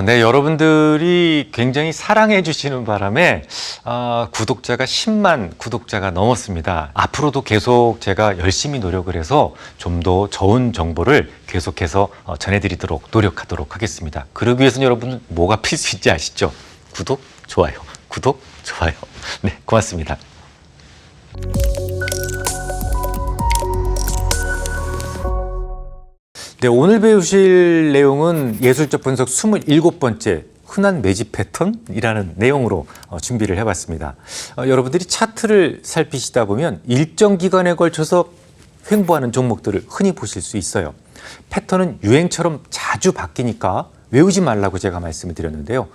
네, 여러분들이 굉장히 사랑해 주시는 바람에 구독자가 10만 구독자가 넘었습니다. 앞으로도 계속 제가 열심히 노력을 해서 좀 더 좋은 정보를 계속해서 전해드리도록 노력하도록 하겠습니다. 그러기 위해서는 여러분 뭐가 필수인지 아시죠? 구독, 좋아요. 구독, 좋아요. 네, 고맙습니다. 네, 오늘 배우실 내용은 예술적 분석 27번째 흔한 매집 패턴이라는 내용으로 준비를 해봤습니다. 여러분들이 차트를 살피시다 보면 일정 기간에 걸쳐서 횡보하는 종목들을 흔히 보실 수 있어요. 패턴은 유행처럼 자주 바뀌니까 외우지 말라고 제가 말씀을 드렸는데요.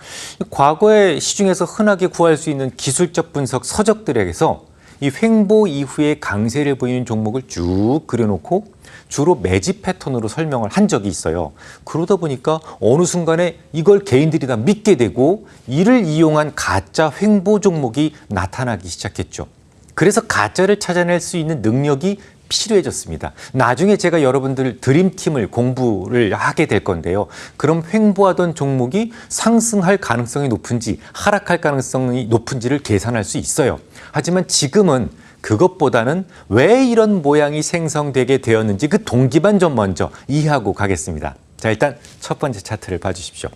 과거에 시중에서 흔하게 구할 수 있는 기술적 분석 서적들에게서 이 횡보 이후에 강세를 보이는 종목을 쭉 그려놓고 주로 매집 패턴으로 설명을 한 적이 있어요. 그러다 보니까 어느 순간에 이걸 개인들이 다 믿게 되고 이를 이용한 가짜 횡보 종목이 나타나기 시작했죠. 그래서 가짜를 찾아낼 수 있는 능력이 필요해졌습니다. 나중에 제가 여러분들 드림팀을 공부를 하게 될 건데요. 그럼 횡보하던 종목이 상승할 가능성이 높은지 하락할 가능성이 높은지를 계산할 수 있어요. 하지만 지금은 그것보다는 왜 이런 모양이 생성되게 되었는지 그 동기만 좀 먼저 이해하고 가겠습니다. 자, 일단 첫 번째 차트를 봐주십시오.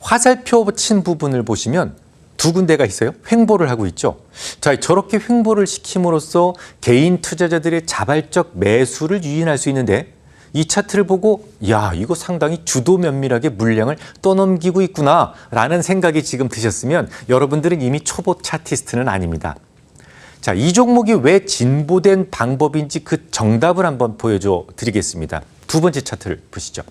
화살표 친 부분을 보시면 두 군데가 있어요. 횡보를 하고 있죠. 자, 저렇게 횡보를 시킴으로써 개인 투자자들의 자발적 매수를 유인할 수 있는데 이 차트를 보고 야, 이거 상당히 주도 면밀하게 물량을 떠넘기고 있구나 라는 생각이 지금 드셨으면 여러분들은 이미 초보 차티스트는 아닙니다. 자, 이 종목이 왜 진보된 방법인지 그 정답을 한번 보여줘 드리겠습니다. 두 번째 차트를 보시죠.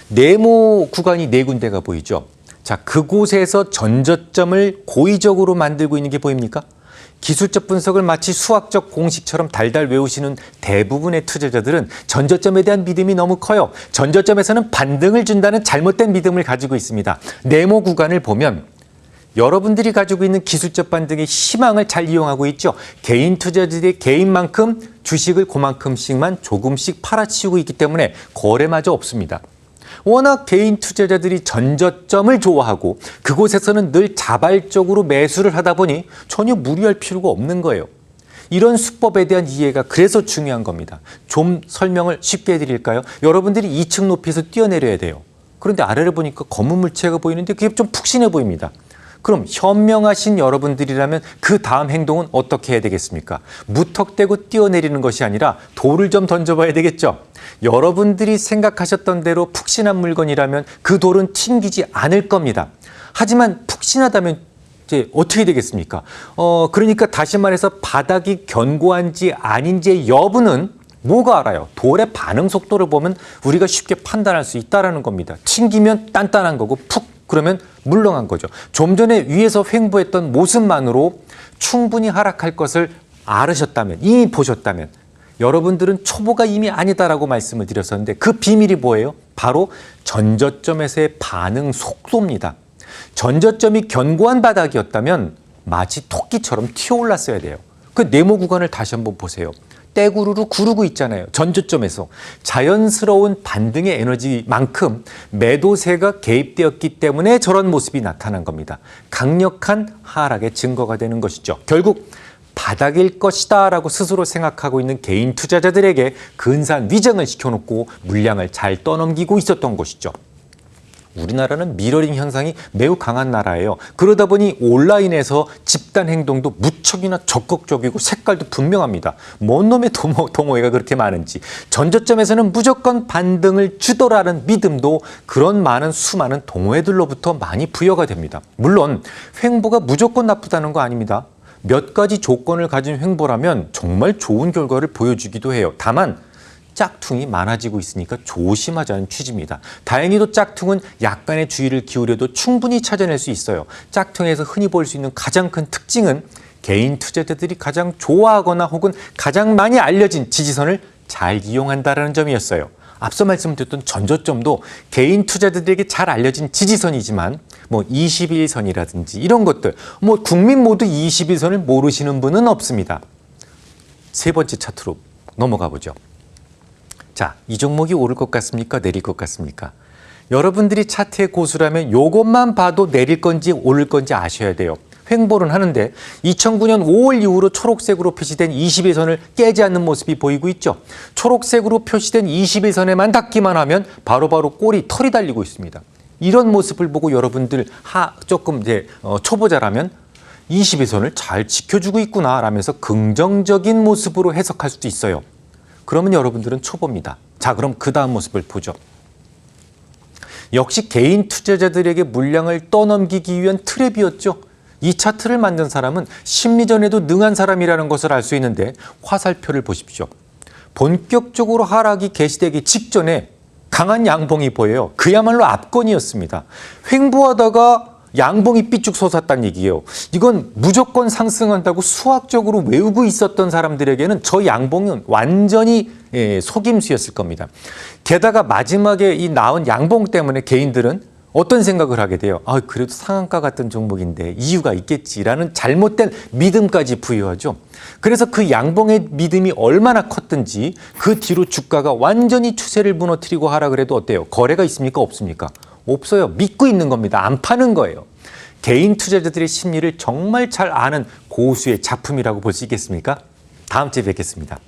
네모 구간이 네 군데가 보이죠. 자, 그곳에서 전저점을 고의적으로 만들고 있는 게 보입니까? 기술적 분석을 마치 수학적 공식처럼 달달 외우시는 대부분의 투자자들은 전저점에 대한 믿음이 너무 커요. 전저점에서는 반등을 준다는 잘못된 믿음을 가지고 있습니다. 네모 구간을 보면 여러분들이 가지고 있는 기술적 반등의 희망을 잘 이용하고 있죠. 개인 투자자들이 개인만큼 주식을 그만큼씩만 조금씩 팔아치우고 있기 때문에 거래마저 없습니다. 워낙 개인 투자자들이 전저점을 좋아하고 그곳에서는 늘 자발적으로 매수를 하다 보니 전혀 무리할 필요가 없는 거예요. 이런 수법에 대한 이해가 그래서 중요한 겁니다. 좀 설명을 쉽게 해드릴까요? 여러분들이 2층 높이에서 뛰어내려야 돼요. 그런데 아래를 보니까 검은 물체가 보이는데 그게 좀 푹신해 보입니다. 그럼 현명하신 여러분들이라면 그 다음 행동은 어떻게 해야 되겠습니까? 무턱대고 뛰어내리는 것이 아니라 돌을 좀 던져봐야 되겠죠. 여러분들이 생각하셨던 대로 푹신한 물건이라면 그 돌은 튕기지 않을 겁니다. 하지만 푹신하다면 이제 어떻게 되겠습니까? 그러니까 다시 말해서 바닥이 견고한지 아닌지의 여부는 뭐가 알아요? 돌의 반응 속도를 보면 우리가 쉽게 판단할 수 있다는 겁니다. 튕기면 단단한 거고 푹 그러면 물렁한 거죠. 좀 전에 위에서 횡보했던 모습만으로 충분히 하락할 것을 알으셨다면, 이미 보셨다면 여러분들은 초보가 이미 아니다라고 말씀을 드렸었는데 그 비밀이 뭐예요? 바로 전저점에서의 반응 속도입니다. 전저점이 견고한 바닥이었다면 마치 토끼처럼 튀어올랐어야 돼요. 그 네모 구간을 다시 한번 보세요. 떼구르르 구르고 있잖아요. 전저점에서. 자연스러운 반등의 에너지만큼 매도세가 개입되었기 때문에 저런 모습이 나타난 겁니다. 강력한 하락의 증거가 되는 것이죠. 결국 바닥일 것이다 라고 스스로 생각하고 있는 개인 투자자들에게 근사한 위장을 시켜놓고 물량을 잘 떠넘기고 있었던 것이죠. 우리나라는 미러링 현상이 매우 강한 나라예요. 그러다 보니 온라인에서 집단 행동도 무척이나 적극적이고 색깔도 분명합니다. 뭔 놈의 동호회가 그렇게 많은지. 전저점에서는 무조건 반등을 주더라는 믿음도 그런 많은 수많은 동호회들로부터 많이 부여가 됩니다. 물론 횡보가 무조건 나쁘다는 거 아닙니다. 몇 가지 조건을 가진 횡보라면 정말 좋은 결과를 보여주기도 해요. 다만 짝퉁이 많아지고 있으니까 조심하자는 취지입니다. 다행히도 짝퉁은 약간의 주의를 기울여도 충분히 찾아낼 수 있어요. 짝퉁에서 흔히 볼 수 있는 가장 큰 특징은 개인 투자자들이 가장 좋아하거나 혹은 가장 많이 알려진 지지선을 잘 이용한다는 점이었어요. 앞서 말씀드렸던 전저점도 개인 투자자들에게 잘 알려진 지지선이지만 21선이라든지 이런 것들 국민 모두 21선을 모르시는 분은 없습니다. 세 번째 차트로 넘어가 보죠. 자, 이 종목이 오를 것 같습니까? 내릴 것 같습니까? 여러분들이 차트의 고수라면 이것만 봐도 내릴 건지 오를 건지 아셔야 돼요. 횡보는 하는데 2009년 5월 이후로 초록색으로 표시된 20일선을 깨지 않는 모습이 보이고 있죠. 초록색으로 표시된 20일선에만 닿기만 하면 바로바로 꼬리 털이 달리고 있습니다. 이런 모습을 보고 여러분들 조금 초보자라면 20일선을 잘 지켜주고 있구나 라면서 긍정적인 모습으로 해석할 수도 있어요. 그러면 여러분들은 초보입니다. 자, 그럼 그 다음 모습을 보죠. 역시 개인 투자자들에게 물량을 떠넘기기 위한 트랩이었죠. 이 차트를 만든 사람은 심리전에도 능한 사람이라는 것을 알 수 있는데 화살표를 보십시오. 본격적으로 하락이 개시되기 직전에 강한 양봉이 보여요. 그야말로 압권이었습니다. 횡보하다가 양봉이 삐쭉 솟았다는 얘기예요. 이건 무조건 상승한다고 수학적으로 외우고 있었던 사람들에게는 저 양봉은 완전히 속임수였을 겁니다. 게다가 마지막에 이 나온 양봉 때문에 개인들은 어떤 생각을 하게 돼요? 그래도 상한가 같은 종목인데 이유가 있겠지라는 잘못된 믿음까지 부여하죠. 그래서 그 양봉의 믿음이 얼마나 컸든지 그 뒤로 주가가 완전히 추세를 무너뜨리고 하락을 해도 어때요? 거래가 있습니까? 없습니까? 없어요. 믿고 있는 겁니다. 안 파는 거예요. 개인 투자자들의 심리를 정말 잘 아는 고수의 작품이라고 볼 수 있겠습니까? 다음 주에 뵙겠습니다.